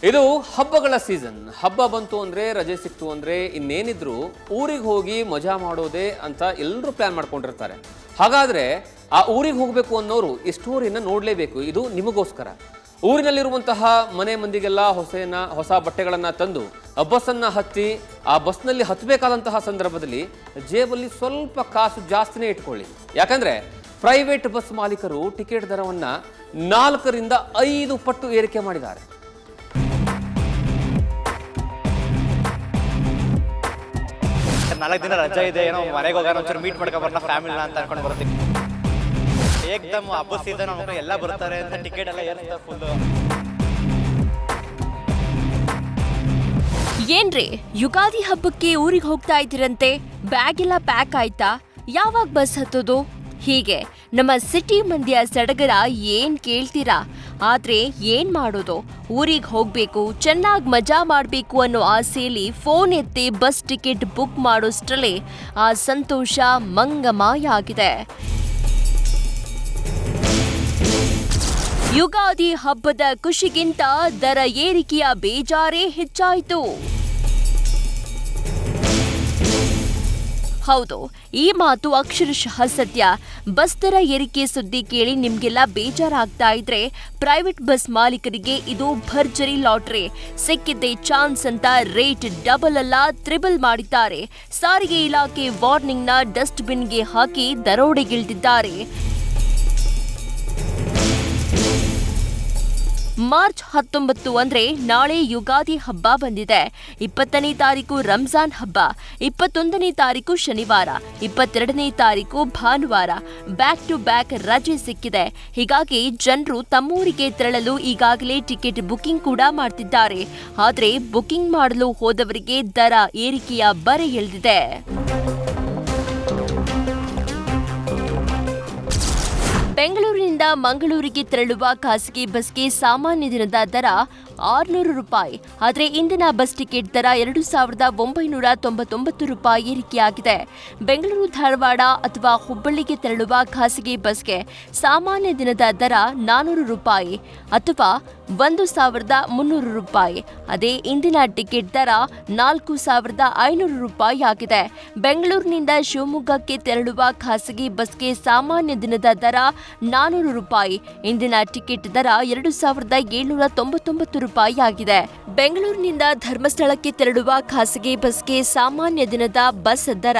ಇದು ಹಬ್ಬಗಳ ಸೀಸನ್. ಹಬ್ಬ ಬಂತು ಅಂದರೆ, ರಜೆ ಸಿಕ್ತು ಅಂದರೆ ಇನ್ನೇನಿದ್ರು ಊರಿಗೆ ಹೋಗಿ ಮಜಾ ಮಾಡೋದೇ ಅಂತ ಎಲ್ಲರೂ ಪ್ಲ್ಯಾನ್ ಮಾಡ್ಕೊಂಡಿರ್ತಾರೆ. ಹಾಗಾದರೆ ಆ ಊರಿಗೆ ಹೋಗಬೇಕು ಅನ್ನೋರು ಈ ಸ್ಟೋರಿನ ನೋಡಲೇಬೇಕು. ಇದು ನಿಮಗೋಸ್ಕರ. ಊರಿನಲ್ಲಿರುವಂತಹ ಮನೆ ಮಂದಿಗೆಲ್ಲ ಹೊಸ ಬಟ್ಟೆಗಳನ್ನು ತಂದು ಬಸ್ಸನ್ನು ಹತ್ತಿ ಆ ಬಸ್ನಲ್ಲಿ ಹತ್ತಬೇಕಾದಂತಹ ಸಂದರ್ಭದಲ್ಲಿ ಜೇಬಲ್ಲಿ ಸ್ವಲ್ಪ ಕಾಸು ಜಾಸ್ತಿನೇ ಇಟ್ಕೊಳ್ಳಿ. ಯಾಕಂದರೆ ಪ್ರೈವೇಟ್ ಬಸ್ ಮಾಲೀಕರು ಟಿಕೆಟ್ ದರವನ್ನು 4 ರಿಂದ 5 ಪಟ್ಟು ಏರಿಕೆ ಮಾಡಿದ್ದಾರೆ. ನಾಲ್ಕು ದಿನ ರಜೆ ಇದೆ, ಏನೋ ಮನೆಗೆ ಹೋಗೋಣ, ಒಂಚೂರು ಮೀಟ್ ಮಾಡ್ಕೊಂಬರೋಣ ಫ್ಯಾಮಿಲಿನ ಅಂತ ಅನ್ಕೊಂಡು ಬರ್ತೀವಿ. ಏಕ್ದಮ್ ಹಬ್ಬ ಸೀಸನ್ ಮಕ್ಕಳು ಎಲ್ಲ ಬರ್ತಾರೆ ಅಂತ ಟಿಕೆಟ್ ಎಲ್ಲ ಏರ್ತಾರೆ ಫುಲ್ಲು. ಏನ್ರಿ ಯುಗಾದಿ ಹಬ್ಬಕ್ಕೆ ಊರಿಗೆ ಹೋಗ್ತಾ ಇದ್ದೀರಂತೆ? ಬ್ಯಾಗ್ ಎಲ್ಲ ಪ್ಯಾಕ್ ಆಯ್ತಾ? ಯಾವಾಗ ಬಸ್ ಹತ್ತೋದು? ಹೀಗೆ ನಮ್ಮ ಸಿಟಿ ಮಂದಿಯ ಸಡಗರ ಏನ್ ಕೇಳ್ತೀರಾ? ಆದ್ರೆ ಏನ್ ಮಾಡೋದು? ಊರಿಗೆ ಹೋಗ್ಬೇಕು, ಚೆನ್ನಾಗಿ ಮಜಾ ಮಾಡಬೇಕು ಅನ್ನೋ ಆಸೆಯಲ್ಲಿ ಫೋನ್ ಎತ್ತಿ ಬಸ್ ಟಿಕೆಟ್ ಬುಕ್ ಮಾಡೋಷ್ಟರಲ್ಲೇ ಆ ಸಂತೋಷ ಮಂಗಮಾಯ ಆಗಿದೆ. ಯುಗಾದಿ ಹಬ್ಬದ ಖುಷಿಗಿಂತ ದರ ಏರಿಕೆಯ ಬೇಜಾರೇ ಹೆಚ್ಚಾಯಿತು. ಹೌದು, ಈ ಮಾತು ಅಕ್ಷರಶಃ ಸತ್ಯ. ಬಸ್ ದರ ಏರಿಕೆ ಸುದ್ದಿ ಕೇಳಿ ನಿಮ್ಗೆಲ್ಲ ಬೇಜಾರಾಗ್ತಾ ಇದ್ರೆ, ಪ್ರೈವೇಟ್ ಬಸ್ ಮಾಲೀಕರಿಗೆ ಇದು ಭರ್ಜರಿ ಲಾಟ್ರಿ. ಸಿಕ್ಕಿದ್ದೇ ಚಾನ್ಸ್ ಅಂತ ರೇಟ್ ಡಬಲ್ ಅಲ್ಲ ತ್ರಿಬಲ್ ಮಾಡಿದ್ದಾರೆ. ಸಾರಿಗೆ ಇಲಾಖೆ ವಾರ್ನಿಂಗ್ನ ಡಸ್ಟ್ ಬಿನ್ಗೆ ಹಾಕಿ ದರೋಡೆಗಿಳಿದಿದ್ದಾರೆ. ಮಾರ್ಚ್ 19 ಅಂದ್ರೆ ನಾಳೆ ಯುಗಾದಿ ಹಬ್ಬ ಬಂದಿದೆ. 20ನೇ ತಾರೀಕು ರಂಜಾನ್ ಹಬ್ಬ, 21ನೇ ತಾರೀಕು ಶನಿವಾರ, 22ನೇ ತಾರೀಕು ಭಾನುವಾರ. ಬ್ಯಾಕ್ ಟು ಬ್ಯಾಕ್ ರಜೆ ಸಿಕ್ಕಿದೆ. ಹೀಗಾಗಿ ಜನರು ತಮ್ಮೂರಿಗೆ ತೆರಳಲು ಈಗಾಗಲೇ ಟಿಕೆಟ್ ಬುಕಿಂಗ್ ಕೂಡ ಮಾಡ್ತಿದ್ದಾರೆ. ಆದ್ರೆ ಬುಕಿಂಗ್ ಮಾಡಲು ಹೋದವರಿಗೆ ದರ ಏರಿಕೆಯ ಬರೆ ಎಳೆದಿದೆ. ಬೆಂಗಳೂರಿನಿಂದ ಮಂಗಳೂರಿಗೆ ತೆರಳುವ ಖಾಸಗಿ ಬಸ್ಗೆ ಸಾಮಾನ್ಯ ದಿನದ ದರ 600 ರೂಪಾಯಿ. ಆದರೆ ಇಂದಿನ ಬಸ್ ಟಿಕೆಟ್ ದರ 2999 ರೂಪಾಯಿ ಏರಿಕೆಯಾಗಿದೆ. ಬೆಂಗಳೂರು ಧಾರವಾಡ ಅಥವಾ ಹುಬ್ಬಳ್ಳಿಗೆ ತೆರಳುವ ಖಾಸಗಿ ಬಸ್ಗೆ ಸಾಮಾನ್ಯ ದಿನದ ದರ 400 ರೂಪಾಯಿ ಅಥವಾ 1300 ರೂಪಾಯಿ. ಅದೇ ಇಂದಿನ ಟಿಕೆಟ್ ದರ 4500 ರೂಪಾಯಿ ಆಗಿದೆ. ಬೆಂಗಳೂರಿನಿಂದ ಶಿವಮೊಗ್ಗಕ್ಕೆ ತೆರಳುವ ಖಾಸಗಿ ಬಸ್ಗೆ ಸಾಮಾನ್ಯ ದಿನದ ದರ 400 ರೂಪಾಯಿ. ಇಂದಿನ ಟಿಕೆಟ್ ದರ 2799 ರೂಪಾಯಿ ಆಗಿದೆ. ಬೆಂಗಳೂರಿನಿಂದ ಧರ್ಮಸ್ಥಳಕ್ಕೆ ತೆರಳುವ ಖಾಸಗಿ ಬಸ್ಗೆ ಸಾಮಾನ್ಯ ದಿನದ ಬಸ್ ದರ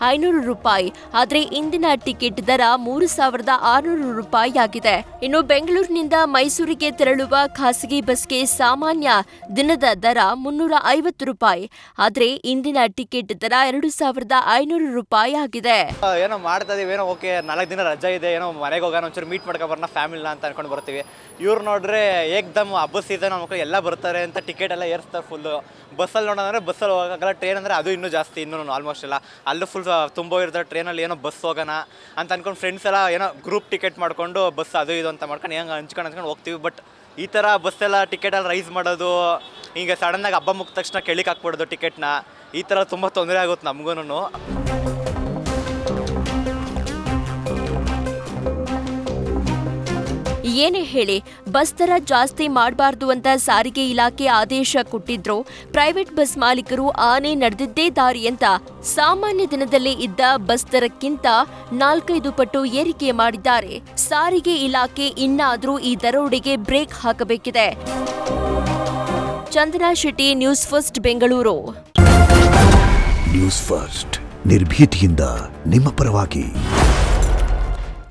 500 ರೂಪಾಯಿ. ಆದರೆ ಇಂದಿನ ಟಿಕೆಟ್ ದರ 3600 ರೂಪಾಯಿ ಆಗಿದೆ. ಇನ್ನು ಬೆಂಗಳೂರಿನಿಂದ ಮೈಸೂರಿಗೆ ತೆರಳುವ ಖಾಸಗಿ ಬಸ್ಗೆ ಸಾಮಾನ್ಯ ದಿನದ ದರ 350 ರೂಪಾಯಿ. ಆದರೆ ಇಂದಿನ ಟಿಕೆಟ್ ದರ 2500 ರೂಪಾಯಿ ಆಗಿದೆ. ಏನೋ ಮಾಡ್ತಾ ಇದೀವಿ, ಏನೋ ಓಕೆ 4 ದಿನ ರಜೆ ಇದೆ, ಏನೋ ಮನೆಗೆ ಹೋಗೋಣ, ಒಂಚೂರು ಮೀಟ್ ಮಾಡ್ಕೊಂಬರೋಣ ಫ್ಯಾಮಿಲಿನ ಅಂತ ಅನ್ಕೊಂಡು ಬರ್ತೀವಿ. ಇವ್ರು ನೋಡ್ರೆ ಏಕ್ದಮ್ ಹಬ್ಬ ಸೀಸನ್ ಮಕ್ಕಳು ಎಲ್ಲ ಬರ್ತಾರೆ ಅಂತ ಟಿಕೆಟ್ ಎಲ್ಲ ಏರ್ಸ್ತಾರೆ ಫುಲ್ಲು. ಬಸ್ಸಲ್ಲಿ ನೋಡೋದಂದ್ರೆ ಬಸ್ಸಲ್ಲಿ ಹೋಗೋಕ್ಕಾಗಲ್ಲ. ಟ್ರೈನ್ ಅಂದರೆ ಅದು ಇನ್ನೂ ಜಾಸ್ತಿ, ಇನ್ನೂ ಆಲ್ಮೋಸ್ಟ್ ಎಲ್ಲ ಅಲ್ಲೂ ಫುಲ್ ತುಂಬ ಇರ್ತಾರೆ. ಟ್ರೈನಲ್ಲಿ ಏನೋ ಬಸ್ ಹೋಗೋಣ ಅಂತ ಅಂದ್ಕೊಂಡು ಫ್ರೆಂಡ್ಸ್ ಎಲ್ಲ ಏನೋ ಗ್ರೂಪ್ ಟಿಕೆಟ್ ಮಾಡಿಕೊಂಡು ಬಸ್ ಅದು ಇದು ಅಂತ ಮಾಡ್ಕೊಂಡು ಹೆಂಗೆ ಹಂಚ್ಕೊಂಡು ಹೋಗ್ತೀವಿ. ಬಟ್ ಈ ಥರ ಬಸ್ಸೆಲ್ಲ ಟಿಕೆಟಲ್ಲಿ ರೈಸ್ ಮಾಡೋದು, ಹಿಂಗೆ ಸಡನ್ನಾಗಿ ಹಬ್ಬ ಮುಗಿದ ತಕ್ಷಣ ಕೆಳಕ್ಕೆ ಹಾಕ್ಬಿಡೋದು ಟಿಕೆಟ್ನ, ಈ ಥರ ತುಂಬ ತೊಂದರೆ ಆಗುತ್ತೆ ನಮಗೂ. ಏನೇ ಹೇಳಿ, ಬಸ್ ದರ ಜಾಸ್ತಿ ಮಾಡಬಾರ್ದು ಅಂತ ಸಾರಿಗೆ ಇಲಾಖೆ ಆದೇಶ ಕೊಟ್ಟಿದ್ರು. ಪ್ರೈವೇಟ್ ಬಸ್ ಮಾಲೀಕರು ಆನೆ ನಡೆದಿದ್ದೇ ದಾರಿ ಅಂತ ಸಾಮಾನ್ಯ ದಿನದಲ್ಲಿ ಇದ್ದ ಬಸ್ ದರಕ್ಕಿಂತ 4-5 ಪಟ್ಟು ಏರಿಕೆ ಮಾಡಿದ್ದಾರೆ. ಸಾರಿಗೆ ಇಲಾಖೆ ಇನ್ನಾದರೂ ಈ ದರೋಡೆಗೆ ಬ್ರೇಕ್ ಹಾಕಬೇಕಿದೆ. Chandana Shetty, news first, Bengaluru. News first ನಿರ್ಭೀತಿಯಿಂದ ನಿಮ್ಮ ಪರವಾಗಿ.